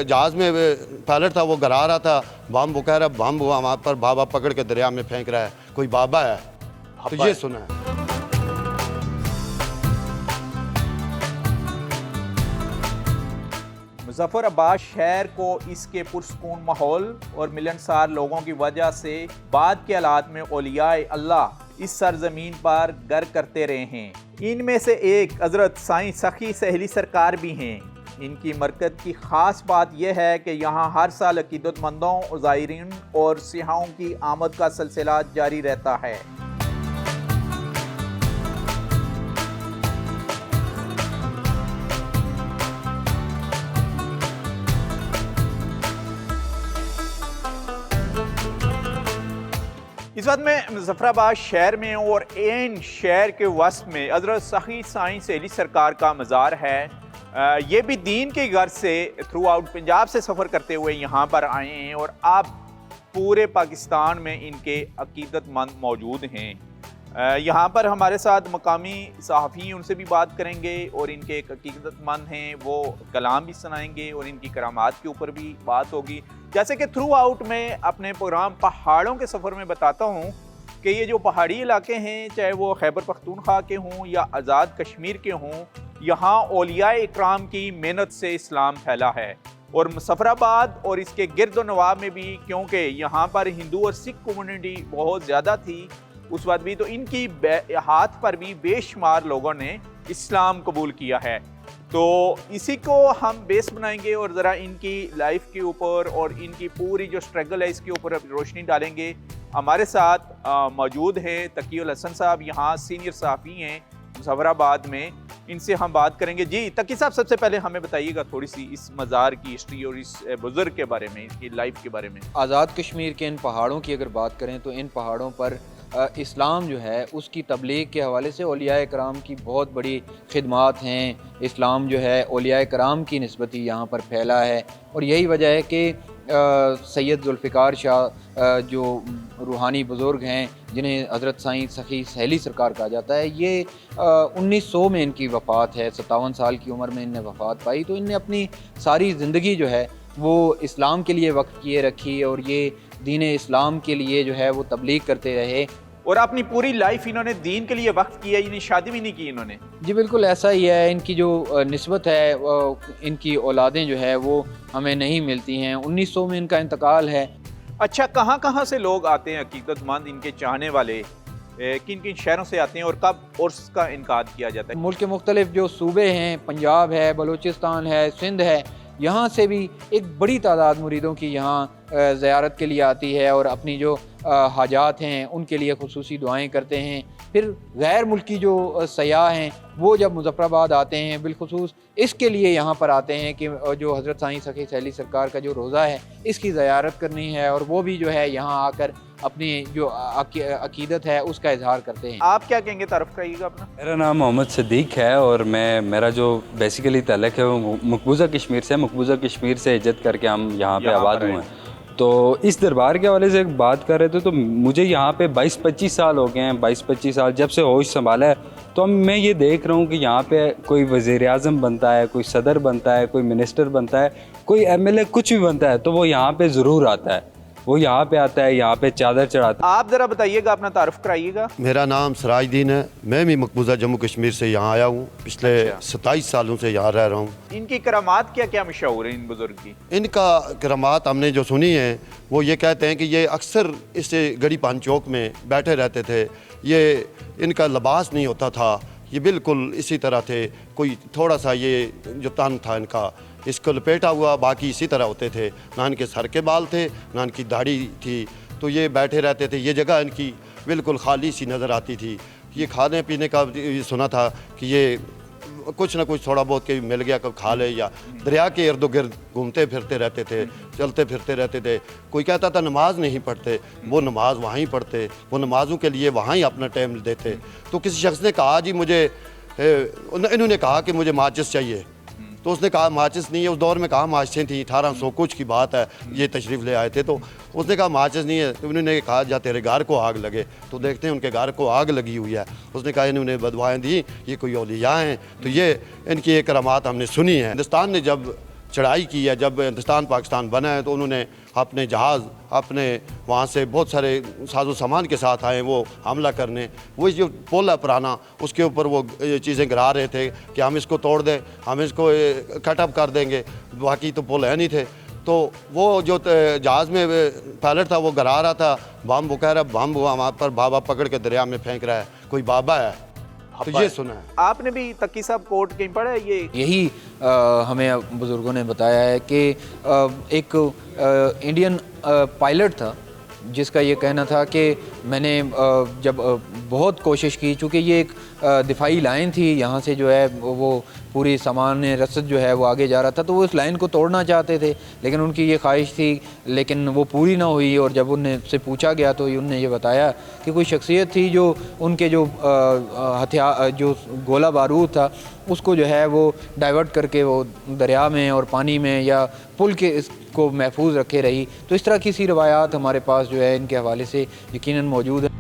जहाज़ में पायलट था, वो गिरा रहा था बम, वो कह रहा बम हुआ वहाँ पर, बाबा पकड़ के दरिया में फेंक रहा है, कोई बाबा है। तो ये सुना है। मुज़फ़्फ़राबाद शहर को इसके पुरसकून माहौल और मिलनसार लोगों की वजह से बाद के हालात में औलियाए अल्लाह इस सरजमीन पर गर करते रहे हैं। इनमें से एक हज़रत साईं सखी सहेली सरकार भी हैं। इनकी मरकत की ख़ास बात यह है कि यहाँ हर साल अक़ीदतमंदों, ज़ायरीन और सियाहों की आमद का सिलसिला जारी रहता है। इस वक्त मैं मुज़फ़्फ़राबाद शहर में हूँ और एन शहर के वस्त में हज़रत सखी साईं सहेली सरकार का मज़ार है। ये भी दीन के गर्ज से थ्रू आउट पंजाब से सफ़र करते हुए यहाँ पर आए हैं और अब पूरे पाकिस्तान में इनके अक़ीदतमंद मौजूद हैं। यहाँ पर हमारे साथ मकामी सहाफ़ी हैं, उनसे भी बात करेंगे और इनके एक अक़ीदतमंद हैं, वो कलाम भी सुनाएंगे और इनकी करामात के ऊपर भी बात होगी। जैसे कि थ्रू आउट में अपने प्रोग्राम पहाड़ों के सफ़र में बताता हूँ कि ये जो पहाड़ी इलाके हैं, चाहे वो खैबर पख्तूनख्वा के हों या आज़ाद कश्मीर के हों, यहाँ औलियाए इकराम की मेहनत से इस्लाम फैला है। और मुज़फ़्फ़राबाद और इसके गिरद व नवाब में भी, क्योंकि यहाँ पर हिंदू और सिख कम्युनिटी बहुत ज़्यादा थी उस वक्त भी, तो इनकी हाथ पर भी बेशुमार लोगों ने इस्लाम कबूल किया है। तो इसी को हम बेस बनाएंगे और ज़रा इनकी लाइफ के ऊपर और इनकी पूरी जो स्ट्रगल है इसके ऊपर रोशनी डालेंगे। हमारे साथ मौजूद हैं तकीउल हसन साहब, यहाँ सीनियर सहाफ़ी हैं मुज़फ़्फ़राबाद में, इनसे हम बात करेंगे। जी तकी साहब, सबसे पहले हमें बताइएगा थोड़ी सी इस मज़ार की हिस्ट्री और इस बुज़ुर्ग के बारे में, इसकी लाइफ के बारे में। आज़ाद कश्मीर के इन पहाड़ों की अगर बात करें तो इन पहाड़ों पर इस्लाम जो है उसकी तबलीग के हवाले से औलियाए कराम की बहुत बड़ी खिदमात हैं। इस्लाम जो है औलियाए कराम की निस्बत ही यहाँ पर फैला है और यही वजह है कि सैयद ज़ुल्फ़िकार शाह जो रूहानी बुज़ुर्ग हैं, जिन्हें हज़रत साईं सखी सहेली सरकार कहा जाता है, ये 1900 में इनकी वफ़ात है। 57 साल की उम्र में इनने वफ़ात पाई। तो इनने अपनी सारी ज़िंदगी जो है वो इस्लाम के लिए वक्फ़ किए रखी और ये दीन इस्लाम के लिए जो है वो तबलीग करते रहे और अपनी पूरी लाइफ इन्होंने दीन के लिए वक्फ किया। इन्हें शादी भी नहीं की इन्होंने। जी बिल्कुल ऐसा ही है। इनकी जो निस्बत है, इनकी औलादें जो है वो हमें नहीं मिलती हैं। 1900 में इनका इंतकाल है। अच्छा, कहाँ कहाँ से लोग आते हैं अक़ीदतमंद, इनके चाहने वाले किन किन शहरों से आते हैं और कब उर्स का इनकाद किया जाता है? मुल्क के मुख्तलिफ जो सूबे हैं, पंजाब है, बलूचिस्तान है, सिंध है, यहाँ से भी एक बड़ी तादाद मुरीदों की यहाँ ज़ियारत के लिए आती है और अपनी जो हाजात हैं उनके लिए खुसूसी दुआएं करते हैं। फिर गैर मुल्की जो सयाह हैं वो जब मुज़फ़्फ़राबाद आते हैं, बिलखुसूस इसके लिए यहाँ पर आते हैं कि जो हज़रत साईं सखी सहेली सरकार का जो रोज़ा है इसकी ज़ियारत करनी है और वो भी जो है यहाँ आकर अपनी जो अकीदत है उसका इजहार करते हैं। आप क्या कहेंगे, तारुफ कराइएगा अपना। मेरा नाम मोहम्मद सिद्दीक है और मेरा जो बेसिकली तल्लुक़ है वो मकबूज़ा कश्मीर से। मकबूज़ा कश्मीर से हिज्रत करके हम यहाँ पे आबाद हुए हैं। तो इस दरबार के हवाले से बात कर रहे थे तो मुझे यहाँ पे 22-25 साल हो गए हैं। 22-25 साल जब से होश संभाला है तो मैं ये देख रहा हूँ कि यहाँ पे कोई वज़ीर-ए-आज़म बनता है, कोई सदर बनता है, कोई मिनिस्टर बनता है, कोई MLA कुछ भी बनता है तो वो यहाँ पे ज़रूर आता है। वो यहाँ पे आता है, यहाँ पे चादर चढ़ाता है। आप ज़रा बताइएगा, अपना तारुफ कराइएगा। मेरा नाम सिराजुद्दीन है। मैं भी मकबूजा जम्मू कश्मीर से यहाँ आया हूँ। पिछले 27 सालों से यहाँ रह रहा हूँ। इनकी करामात क्या क्या मशहूर है इन बुजुर्ग की? इनका करामात हमने जो सुनी है वो ये कहते हैं कि ये अक्सर इस गड़ी पान चौक में बैठे रहते थे। ये इनका लिबास नहीं होता था, ये बिल्कुल इसी तरह थे। कोई थोड़ा सा ये जो तन था इनका इसको लपेटा हुआ, बाकी इसी तरह होते थे। ना इनके सर के बाल थे, ना इनकी दाढ़ी थी। तो ये बैठे रहते थे। ये जगह इनकी बिल्कुल खाली सी नज़र आती थी। ये खाने पीने का ये सुना था कि ये कुछ ना कुछ थोड़ा बहुत कभी मिल गया कब खा ले, या दरिया के इर्द गिर्द घूमते फिरते रहते थे, चलते फिरते रहते थे। कोई कहता था नमाज नहीं पढ़ते, वो नमाज वहीं पढ़ते, वो नमाज़ों के लिए वहाँ ही अपना टाइम देते। तो किसी शख्स ने कहा जी मुझे, इन्होंने कहा कि मुझे माचिस चाहिए। तो उसने कहा माचिस नहीं है। उस दौर में कहा माचिसें थी, 1800 कुछ की बात है, ये तशरीफ़ ले आए थे। तो उसने कहा माचिस नहीं है। तो उन्होंने कहा जा तेरे घर को आग लगे। तो देखते हैं उनके घर को आग लगी हुई है। उसने कहा इन्होंने बदवाएँ दी, ये कोई औलिया हैं। तो ये इनकी एक करामात हमने सुनी है। हिंदुस्तान ने जब चढ़ाई की है। जब हिंदुस्तान पाकिस्तान बना है तो उन्होंने अपने जहाज़ अपने वहाँ से बहुत सारे साजो सामान के साथ आए वो हमला करने। वही जो पुल है पुराना, उसके ऊपर वो चीज़ें गिरा रहे थे कि हम इसको तोड़ दें, हम इसको कटअप कर देंगे, बाकी तो पुल है नहीं थे। तो वो जो जहाज़ में पायलट था वो गिरा रहा था बम, वो कह रहा बम हुआ वहाँ पर, बाबा पकड़ के दरिया में फेंक रहा है, कोई बाबा है। तो ये सुना है। आपने भी तकी साहब कोट कहीं पढ़ा है ये? यही हमें बुज़ुर्गों ने बताया है कि एक इंडियन पायलट था जिसका ये कहना था कि मैंने जब बहुत कोशिश की, चूँकि ये एक दिफाई लाइन थी, यहाँ से जो है वो पूरी सामान रसद जो है वो आगे जा रहा था, तो वो इस लाइन को तोड़ना चाहते थे, लेकिन उनकी ये ख्वाहिश थी लेकिन वो पूरी ना हुई। और जब उनसे पूछा गया तो उन्होंने ये बताया कि कोई शख्सियत थी जो उनके जो हथियार, जो गोला बारूद था, उसको जो है वो डाइवर्ट करके वो दरिया में और पानी में या पुल के इसको महफूज रखे रही। तो इस तरह की सी रवायात हमारे पास जो है इनके हवाले से यकीनन मौजूद है।